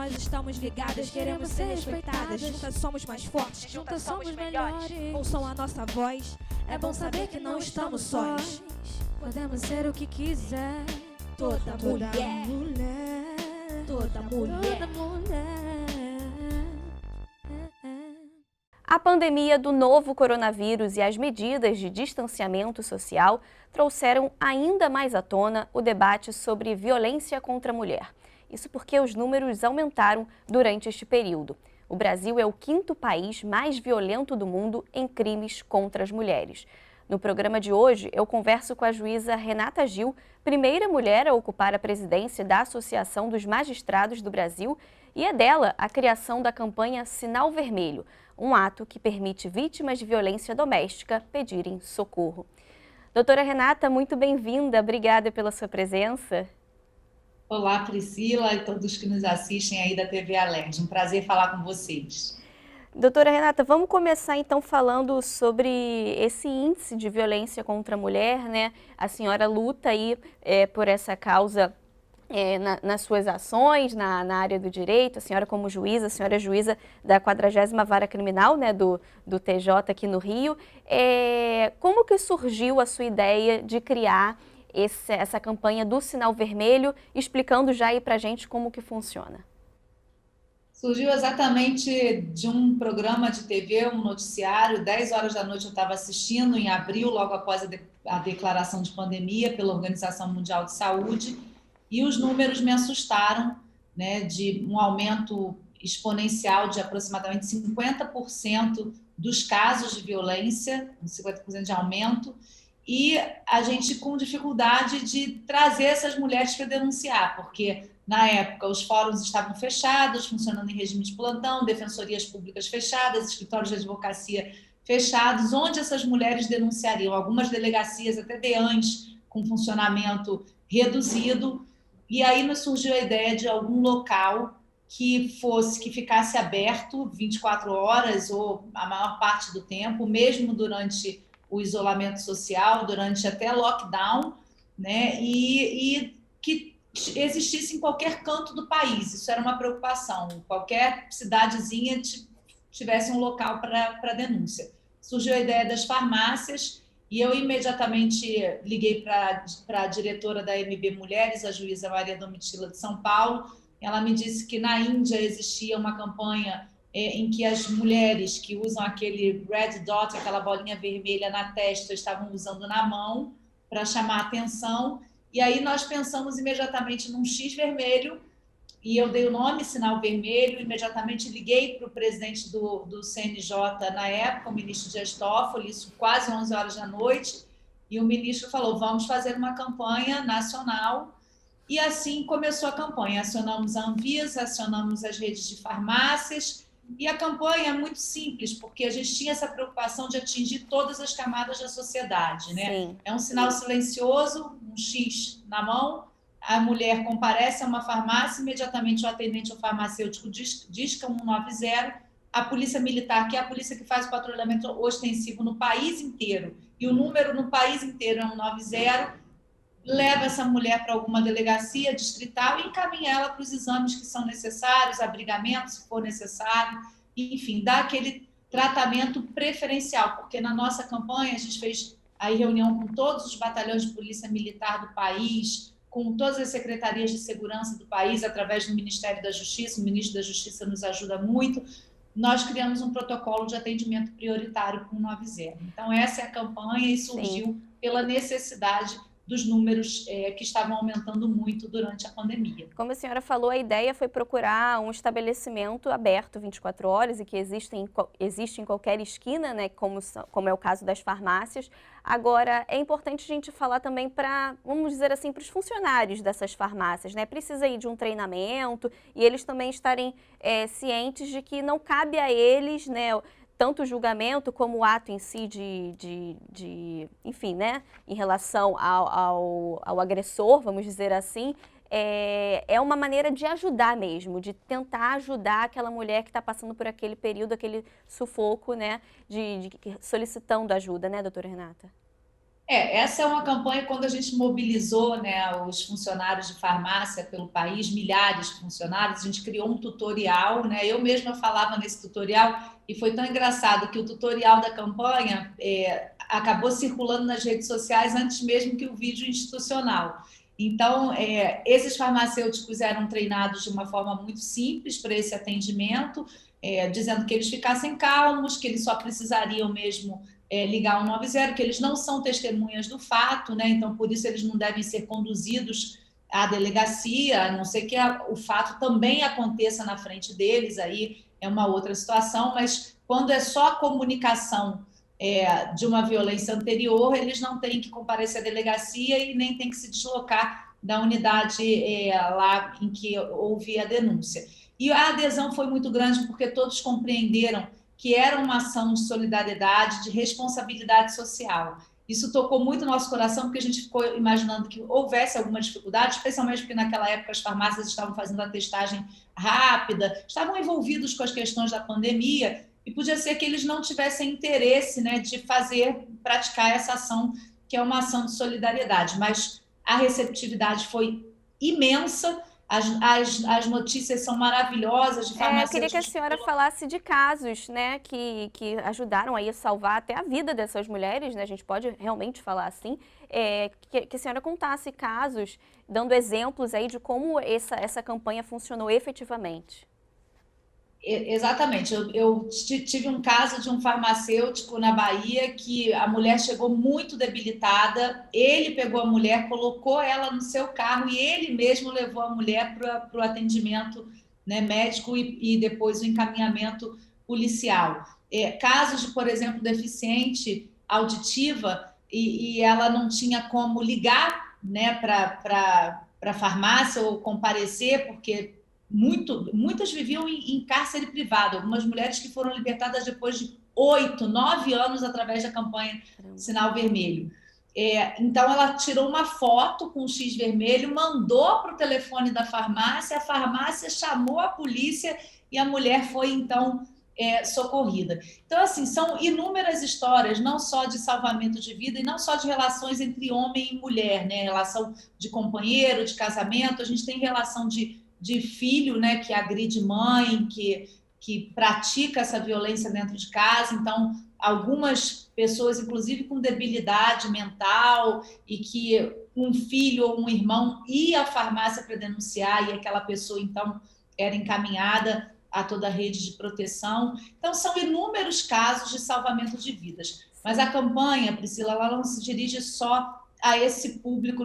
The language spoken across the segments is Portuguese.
nós estamos ligadas, queremos ser respeitadas. Juntas somos mais fortes, juntas somos melhores. Ouçam a nossa voz, é bom saber que não estamos sós. Podemos ser o que quiser. Toda mulher, toda mulher. A pandemia do novo coronavírus e as medidas de distanciamento social trouxeram ainda mais à tona o debate sobre violência contra a mulher. Isso porque os números aumentaram durante este período. O Brasil é o 5º país mais violento do mundo em crimes contra as mulheres. No programa de hoje, eu converso com a juíza Renata Gil, primeira mulher a ocupar a presidência da Associação dos Magistrados do Brasil, e é dela a criação da campanha Sinal Vermelho, um ato que permite vítimas de violência doméstica pedirem socorro. Doutora Renata, muito bem-vinda, obrigada pela sua presença. Olá, Priscila e todos que nos assistem aí da TV Alerj. Um prazer falar com vocês. Doutora Renata, vamos começar então falando sobre esse índice de violência contra a mulher, né? A senhora luta aí por essa causa nas suas ações, na área do direito, a senhora como juíza, a senhora é juíza da 40ª Vara Criminal, né, do TJ aqui no Rio. Como que surgiu a sua ideia de criar essa campanha do Sinal Vermelho, explicando já aí pra gente como que funciona? Surgiu exatamente de um programa de TV, um noticiário, 10 horas da noite eu estava assistindo, em abril, logo após a declaração de pandemia pela Organização Mundial de Saúde, e os números me assustaram, né, de um aumento exponencial de aproximadamente 50% dos casos de violência, 50% de aumento, e a gente com dificuldade de trazer essas mulheres para denunciar, porque na época os fóruns estavam fechados, funcionando em regime de plantão, defensorias públicas fechadas, escritórios de advocacia fechados, onde essas mulheres denunciariam? Algumas delegacias até DEANs com funcionamento reduzido, e aí nos surgiu a ideia de algum local que ficasse aberto 24 horas ou a maior parte do tempo, mesmo durante o isolamento social, durante até lockdown, né? E que existisse em qualquer canto do país. Isso era uma preocupação. Qualquer cidadezinha tivesse um local para denúncia. Surgiu a ideia das farmácias e eu imediatamente liguei para a diretora da MB Mulheres, a juíza Maria Domitila de São Paulo. Ela me disse que na Índia existia uma campanha em que as mulheres que usam aquele red dot, aquela bolinha vermelha na testa, estavam usando na mão para chamar a atenção. E aí nós pensamos imediatamente num X vermelho, e eu dei o nome Sinal Vermelho, imediatamente liguei para o presidente do CNJ na época, o ministro Dias Toffoli, isso quase 11 horas da noite, e o ministro falou, vamos fazer uma campanha nacional, e assim começou a campanha. Acionamos a Anvisa, acionamos as redes de farmácias, e a campanha é muito simples, porque a gente tinha essa preocupação de atingir todas as camadas da sociedade, né? Sim. É um sinal silencioso, um X na mão, a mulher comparece a uma farmácia, imediatamente o atendente ou farmacêutico disca 190, a polícia militar, que é a polícia que faz o patrulhamento ostensivo no país inteiro, e o número no país inteiro é 190, leva essa mulher para alguma delegacia distrital e encaminha ela para os exames que são necessários, abrigamento, se for necessário, enfim, dá aquele tratamento preferencial, porque na nossa campanha a gente fez aí reunião com todos os batalhões de polícia militar do país, com todas as secretarias de segurança do país, através do Ministério da Justiça, o ministro da Justiça nos ajuda muito. Nós criamos um protocolo de atendimento prioritário com o 190. Então, essa é a campanha e surgiu pela necessidade dos números que estavam aumentando muito durante a pandemia. Como a senhora falou, a ideia foi procurar um estabelecimento aberto 24 horas e que existe em qualquer esquina, né, como é o caso das farmácias. Agora, é importante a gente falar também para, vamos dizer assim, para os funcionários dessas farmácias, né? Precisa ir de um treinamento e eles também estarem cientes de que não cabe a eles, né, tanto o julgamento como o ato em si enfim, né, em relação ao agressor, vamos dizer assim, é uma maneira de ajudar mesmo, de tentar ajudar aquela mulher que está passando por aquele período, aquele sufoco, né, solicitando ajuda, né, doutora Renata? Essa é uma campanha quando a gente mobilizou, né, os funcionários de farmácia pelo país, milhares de funcionários, a gente criou um tutorial, né, eu mesma falava nesse tutorial e foi tão engraçado que o tutorial da campanha acabou circulando nas redes sociais antes mesmo que o vídeo institucional. Então, esses farmacêuticos eram treinados de uma forma muito simples para esse atendimento, dizendo que eles ficassem calmos, que eles só precisariam mesmo ligar 190, que eles não são testemunhas do fato, né? Então, por isso, eles não devem ser conduzidos à delegacia, a não ser que o fato também aconteça na frente deles, aí é uma outra situação, mas quando é só a comunicação de uma violência anterior, eles não têm que comparecer à delegacia e nem têm que se deslocar da unidade lá em que houve a denúncia. E a adesão foi muito grande porque todos compreenderam que era uma ação de solidariedade, de responsabilidade social. Isso tocou muito o nosso coração, porque a gente ficou imaginando que houvesse alguma dificuldade, especialmente porque naquela época as farmácias estavam fazendo a testagem rápida, estavam envolvidos com as questões da pandemia, e podia ser que eles não tivessem interesse, né, de praticar essa ação, que é uma ação de solidariedade. Mas a receptividade foi imensa. As notícias são maravilhosas de farmacêuticos. Eu queria que a senhora falasse de casos, né, que ajudaram aí a salvar até a vida dessas mulheres, né, a gente pode realmente falar assim, que a senhora contasse casos, dando exemplos aí de como essa campanha funcionou efetivamente. Exatamente, eu tive um caso de um farmacêutico na Bahia que a mulher chegou muito debilitada, ele pegou a mulher, colocou ela no seu carro e ele mesmo levou a mulher para o atendimento, né, médico e depois o encaminhamento policial. Casos de, por exemplo, deficiente auditiva e ela não tinha como ligar, né, para a farmácia ou comparecer, porque muitas viviam em cárcere privado, algumas mulheres que foram libertadas depois de 8, 9 anos através da campanha Sinal Vermelho. Então, ela tirou uma foto com o X vermelho, mandou para o telefone da farmácia, a farmácia chamou a polícia e a mulher foi, então, socorrida. Então, assim, são inúmeras histórias, não só de salvamento de vida e não só de relações entre homem e mulher, né? Relação de companheiro, de casamento, a gente tem relação de filho, né, que agride mãe, que pratica essa violência dentro de casa. Então, algumas pessoas, inclusive com debilidade mental, e que um filho ou um irmão ia à farmácia para denunciar e aquela pessoa, então, era encaminhada a toda a rede de proteção. Então, são inúmeros casos de salvamento de vidas. Mas a campanha, Priscila, ela não se dirige só a esse público,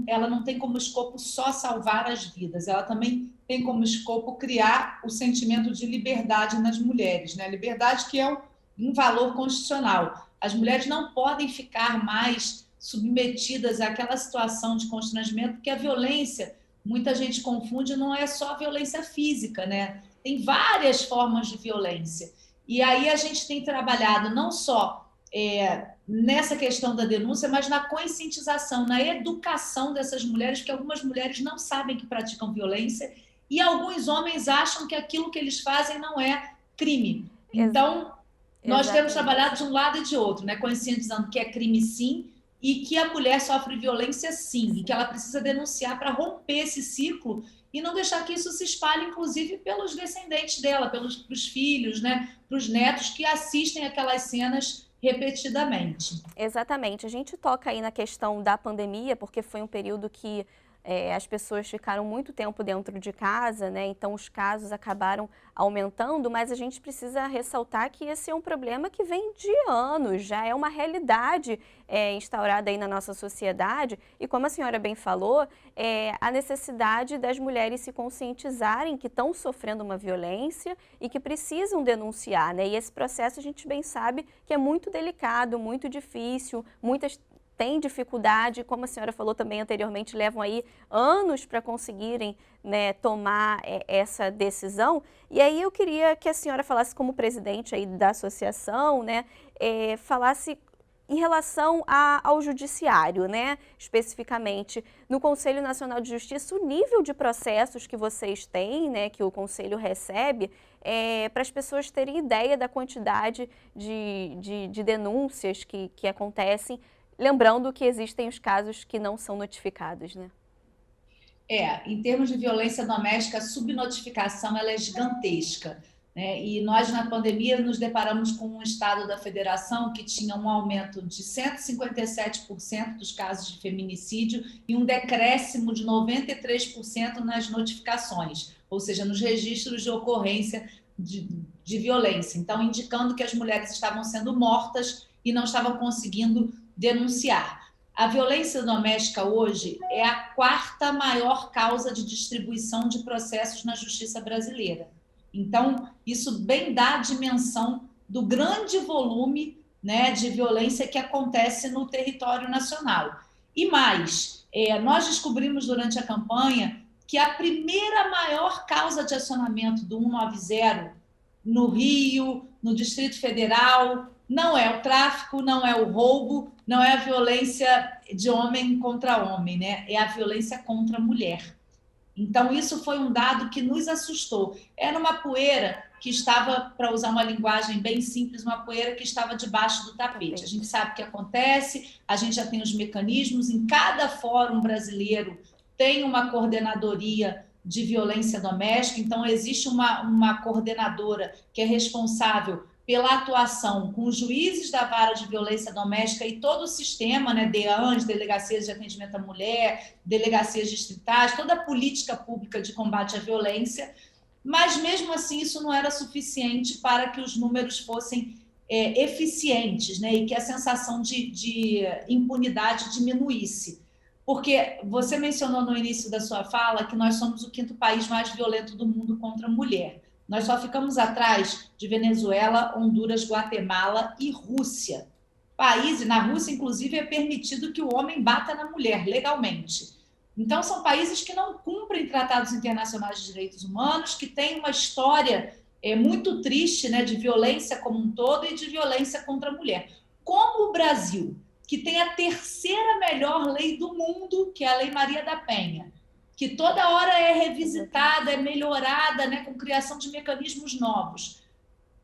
ela não tem como escopo só salvar as vidas, ela também tem como escopo criar o sentimento de liberdade nas mulheres, né? Liberdade que é um valor constitucional. As mulheres não podem ficar mais submetidas àquela situação de constrangimento, porque a violência, muita gente confunde, não é só a violência física, né? Tem várias formas de violência. E aí a gente tem trabalhado não só nessa questão da denúncia, mas na conscientização, na educação dessas mulheres, porque algumas mulheres não sabem que praticam violência e alguns homens acham que aquilo que eles fazem não é crime. Então, nós temos trabalhado de um lado e de outro, né? Conscientizando que é crime sim e que a mulher sofre violência sim, e que ela precisa denunciar para romper esse ciclo e não deixar que isso se espalhe, inclusive, pelos descendentes dela, pros filhos, né? Para os netos que assistem aquelas cenas repetidamente. Exatamente. A gente toca aí na questão da pandemia, porque foi um período que as pessoas ficaram muito tempo dentro de casa, né? Então os casos acabaram aumentando, mas a gente precisa ressaltar que esse é um problema que vem de anos, já é uma realidade instaurada aí na nossa sociedade e, como a senhora bem falou, a necessidade das mulheres se conscientizarem que estão sofrendo uma violência e que precisam denunciar, né? E esse processo a gente bem sabe que é muito delicado, muito difícil, muitas têm dificuldade, como a senhora falou também anteriormente, levam aí anos para conseguirem, né, tomar essa decisão. E aí eu queria que a senhora falasse como presidente aí da associação, né, falasse em relação ao judiciário, né, especificamente no Conselho Nacional de Justiça, o nível de processos que vocês têm, né, que o Conselho recebe, para as pessoas terem ideia da quantidade de denúncias que acontecem Lembrando que existem os casos que não são notificados, né? Em termos de violência doméstica, a subnotificação ela é gigantesca, né? E nós, na pandemia, nos deparamos com um estado da federação que tinha um aumento de 157% dos casos de feminicídio e um decréscimo de 93% nas notificações, ou seja, nos registros de ocorrência de violência. Então, indicando que as mulheres estavam sendo mortas e não estavam conseguindo denunciar. A violência doméstica hoje é a 4ª maior causa de distribuição de processos na justiça brasileira. Então, isso bem dá a dimensão do grande volume, né, de violência que acontece no território nacional. E mais, nós descobrimos durante a campanha que a primeira maior causa de acionamento do 190 no Rio, no Distrito Federal, não é o tráfico, não é o roubo, não é a violência de homem contra homem, né? É a violência contra a mulher. Então, isso foi um dado que nos assustou. Era uma poeira que estava, para usar uma linguagem bem simples, uma poeira que estava debaixo do tapete. A gente sabe o que acontece, a gente já tem os mecanismos, em cada fórum brasileiro tem uma coordenadoria de violência doméstica, então existe uma coordenadora que é responsável pela atuação com os juízes da vara de violência doméstica e todo o sistema, né, DEANs, Delegacias de Atendimento à Mulher, Delegacias Distritais, toda a política pública de combate à violência, mas mesmo assim isso não era suficiente para que os números fossem eficientes, né, e que a sensação de impunidade diminuísse. Porque você mencionou no início da sua fala que nós somos o 5º país mais violento do mundo contra a mulher. Nós só ficamos atrás de Venezuela, Honduras, Guatemala e Rússia. Na Rússia, inclusive, é permitido que o homem bata na mulher, legalmente. Então, são países que não cumprem tratados internacionais de direitos humanos, que têm uma história muito triste, né, de violência como um todo e de violência contra a mulher. Como o Brasil, que tem a 3ª melhor lei do mundo, que é a Lei Maria da Penha, que toda hora é revisitada, é melhorada, né, com criação de mecanismos novos.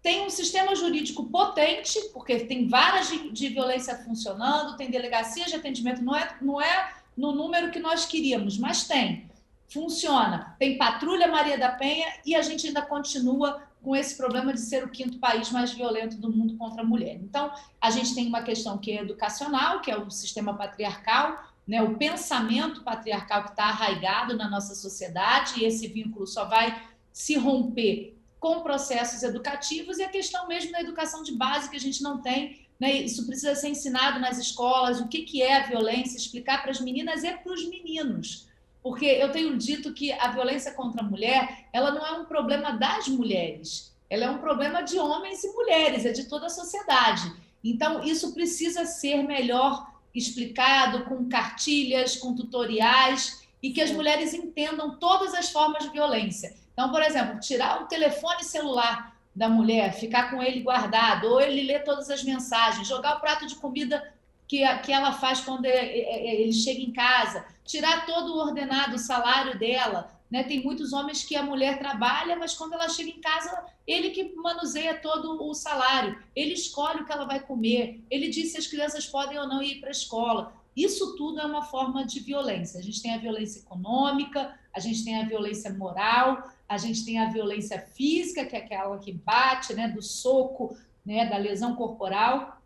Tem um sistema jurídico potente, porque tem varas de violência funcionando, tem delegacias de atendimento, não é no número que nós queríamos, mas tem. Funciona. Tem patrulha Maria da Penha e a gente ainda continua com esse problema de ser o 5º país mais violento do mundo contra a mulher. Então, a gente tem uma questão que é educacional, que é o sistema patriarcal, né, o pensamento patriarcal que está arraigado na nossa sociedade, e esse vínculo só vai se romper com processos educativos, e a questão mesmo da educação de base que a gente não tem, né, isso precisa ser ensinado nas escolas, o que é a violência, explicar para as meninas e para os meninos. Porque eu tenho dito que a violência contra a mulher, ela não é um problema das mulheres, ela é um problema de homens e mulheres, é de toda a sociedade. Então, isso precisa ser melhor explicado, com cartilhas, com tutoriais, e que as mulheres entendam todas as formas de violência. Então, por exemplo, tirar o telefone celular da mulher, ficar com ele guardado, ou ele ler todas as mensagens, jogar o prato de comida que ela faz quando ele chega em casa, tirar todo o ordenado, o salário dela, né? Tem muitos homens que a mulher trabalha, mas quando ela chega em casa, ele que manuseia todo o salário, ele escolhe o que ela vai comer, ele diz se as crianças podem ou não ir para a escola. Isso tudo é uma forma de violência. A gente tem a violência econômica, a gente tem a violência moral, a gente tem a violência física, que é aquela que bate, né, do soco, né, da lesão corporal,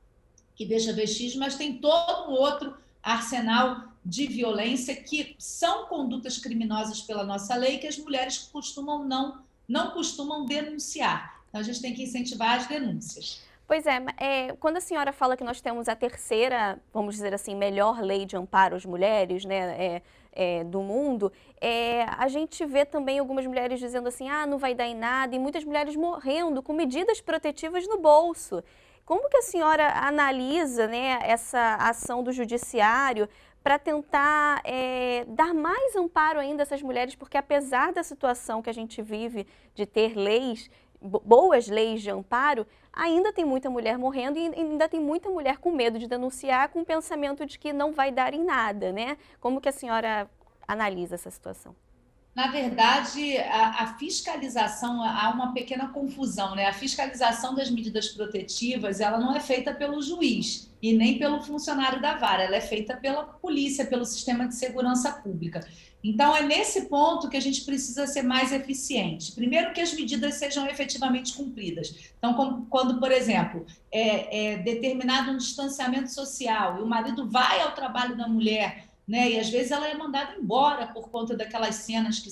que deixa vestígios, mas tem todo um outro arsenal de violência que são condutas criminosas pela nossa lei que as mulheres não costumam denunciar. Então, a gente tem que incentivar as denúncias. Pois é, quando a senhora fala que nós temos a 3ª, vamos dizer assim, melhor lei de amparo às mulheres, né, do mundo, a gente vê também algumas mulheres dizendo assim, não vai dar em nada, e muitas mulheres morrendo com medidas protetivas no bolso. Como que a senhora analisa, né, essa ação do judiciário para tentar dar mais amparo ainda a essas mulheres, porque apesar da situação que a gente vive de ter leis, boas leis de amparo, ainda tem muita mulher morrendo e ainda tem muita mulher com medo de denunciar, com o pensamento de que não vai dar em nada, né? Como que a senhora analisa essa situação? Na verdade, a fiscalização, há uma pequena confusão, né? A fiscalização das medidas protetivas, ela não é feita pelo juiz e nem pelo funcionário da vara, ela é feita pela polícia, pelo sistema de segurança pública. Então, é nesse ponto que a gente precisa ser mais eficiente. Primeiro, que as medidas sejam efetivamente cumpridas. Então, quando, por exemplo, é determinado um distanciamento social e o marido vai ao trabalho da mulher, né? E às vezes ela é mandada embora por conta daquelas cenas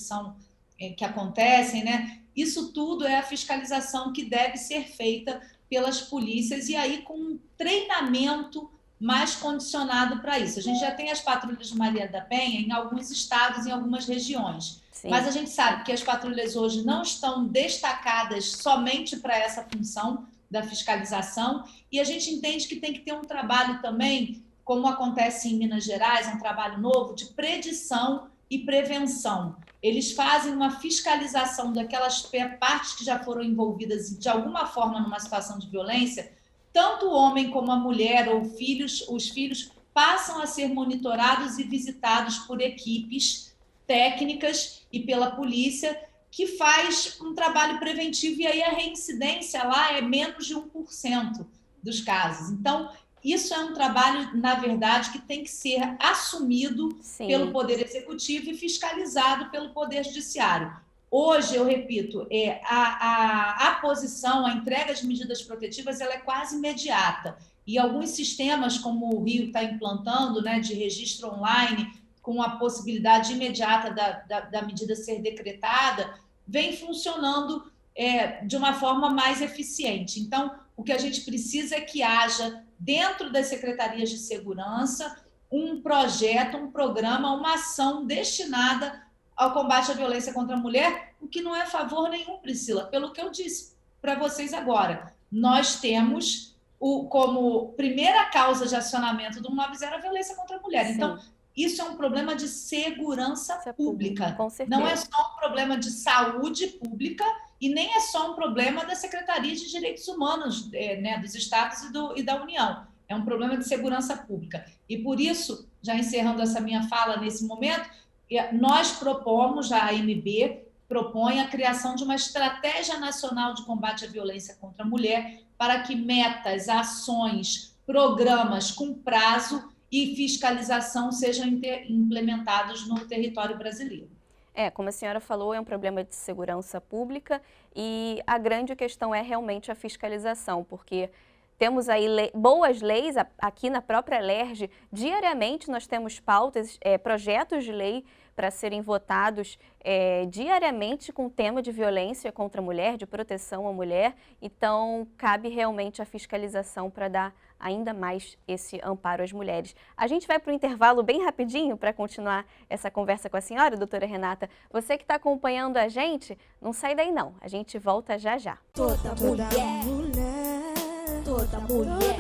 que acontecem, né? Isso tudo é a fiscalização que deve ser feita pelas polícias e aí com um treinamento mais condicionado para isso. A gente já tem as patrulhas de Maria da Penha em alguns estados, em algumas regiões. Sim. Mas a gente sabe que as patrulhas hoje não estão destacadas somente para essa função da fiscalização e a gente entende que tem que ter um trabalho também, como acontece em Minas Gerais, um trabalho novo de predição e prevenção. Eles fazem uma fiscalização daquelas partes que já foram envolvidas de alguma forma numa situação de violência. Tanto o homem como a mulher ou os filhos passam a ser monitorados e visitados por equipes técnicas e pela polícia, que faz um trabalho preventivo, e aí a reincidência lá é menos de 1% dos casos. Então, isso é um trabalho, na verdade, que tem que ser assumido pelo Poder Executivo e fiscalizado pelo Poder Judiciário. Hoje, eu repito, a posição, a entrega de medidas protetivas, ela é quase imediata. E alguns sistemas, como o Rio está implantando, né, de registro online, com a possibilidade imediata da medida ser decretada, vem funcionando de uma forma mais eficiente. Então, o que a gente precisa é que haja, dentro das secretarias de segurança, um projeto, um programa, uma ação destinada ao combate à violência contra a mulher, o que não é favor nenhum, Priscila, pelo que eu disse para vocês agora. Nós temos como primeira causa de acionamento do 190 a violência contra a mulher. Sim. Então, isso é um problema de segurança pública. Com certeza. Não é só um problema de saúde pública e nem é só um problema da Secretaria de Direitos Humanos, né, dos estados e da União. É um problema de segurança pública. E por isso, já encerrando essa minha fala nesse momento, nós propomos, a AMB propõe a criação de uma estratégia nacional de combate à violência contra a mulher para que metas, ações, programas com prazo e fiscalização sejam implementados no território brasileiro. Como a senhora falou, é um problema de segurança pública e a grande questão é realmente a fiscalização, porque temos aí boas leis, aqui na própria LERJ, diariamente nós temos pautas, projetos de lei para serem votados diariamente com o tema de violência contra a mulher, de proteção à mulher. Então, cabe realmente a fiscalização para dar ainda mais esse amparo às mulheres. A gente vai para o intervalo bem rapidinho para continuar essa conversa com a senhora, doutora Renata. Você que está acompanhando a gente, não sai daí não, a gente volta já já. Toda mulher. Toda mulher.